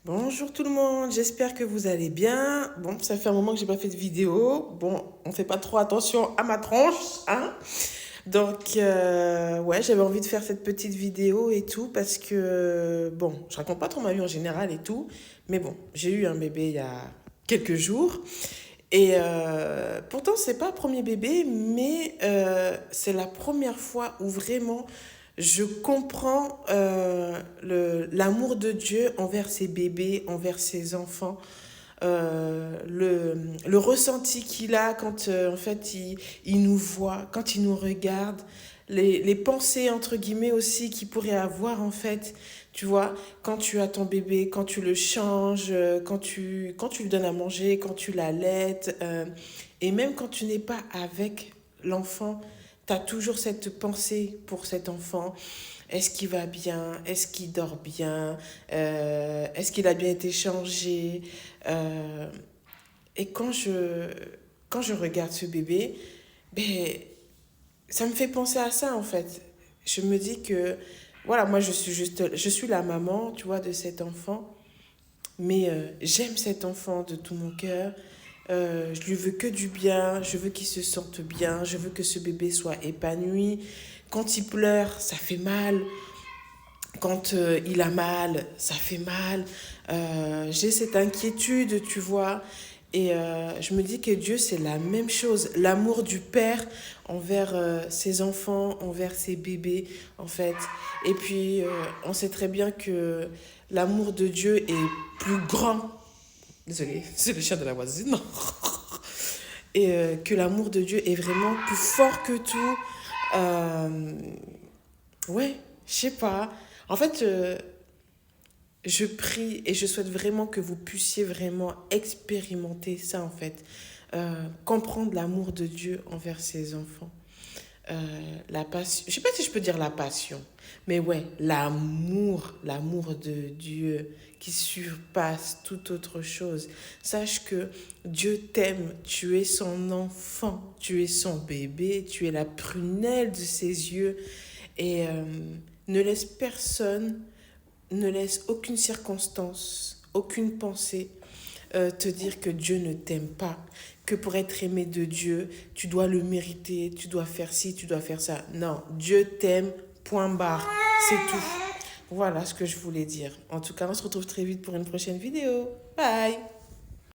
Bonjour tout le monde, j'espère que vous allez bien. Bon, ça fait un moment que j'ai pas fait de vidéo. Bon, on fait pas trop attention à ma tronche, hein. Donc, ouais, j'avais envie de faire cette petite vidéo et tout parce que, bon, je raconte pas trop ma vie en général et tout, mais bon, j'ai eu un bébé il y a quelques jours et pourtant c'est pas un premier bébé, mais c'est la première fois où vraiment je comprends l'amour de Dieu envers ses bébés, envers ses enfants, le ressenti qu'il a quand en fait il nous voit, quand il nous regarde, les pensées entre guillemets aussi qu'il pourrait avoir en fait, tu vois, quand tu as ton bébé, quand tu le changes, quand tu lui donnes à manger, quand tu l'allaites, et même quand tu n'es pas avec l'enfant, tu as toujours cette pensée pour cet enfant. Est-ce qu'il va bien? Est-ce qu'il dort bien? Est-ce qu'il a bien été changé? Euh, et quand je regarde ce bébé, ben, ça me fait penser à ça en fait. Je me dis que, voilà, moi je suis la maman, tu vois, de cet enfant, mais j'aime cet enfant de tout mon cœur. Je lui veux que du bien, je veux qu'il se sente bien, je veux que ce bébé soit épanoui. Quand il pleure, ça fait mal. Quand il a mal, ça fait mal. J'ai cette inquiétude, tu vois. Et je me dis que Dieu, c'est la même chose. L'amour du Père envers ses enfants, envers ses bébés, en fait. Et puis, on sait très bien que l'amour de Dieu est plus grand. Désolée, c'est le chien de la voisine. Et que l'amour de Dieu est vraiment plus fort que tout. Euh, ouais, je sais pas. En fait, je prie et je souhaite vraiment que vous puissiez vraiment expérimenter ça en fait. Comprendre l'amour de Dieu envers ses enfants. La passion, je sais pas si je peux dire la passion, mais ouais, l'amour de Dieu qui surpasse toute autre chose. Sache que Dieu t'aime, tu es son enfant, tu es son bébé, tu es la prunelle de ses yeux et ne laisse personne, ne laisse aucune circonstance, aucune pensée te dire que Dieu ne t'aime pas, que pour être aimé de Dieu, tu dois le mériter, tu dois faire ci, tu dois faire ça. Non, Dieu t'aime, point barre, c'est tout. Voilà ce que je voulais dire. En tout cas, on se retrouve très vite pour une prochaine vidéo. Bye!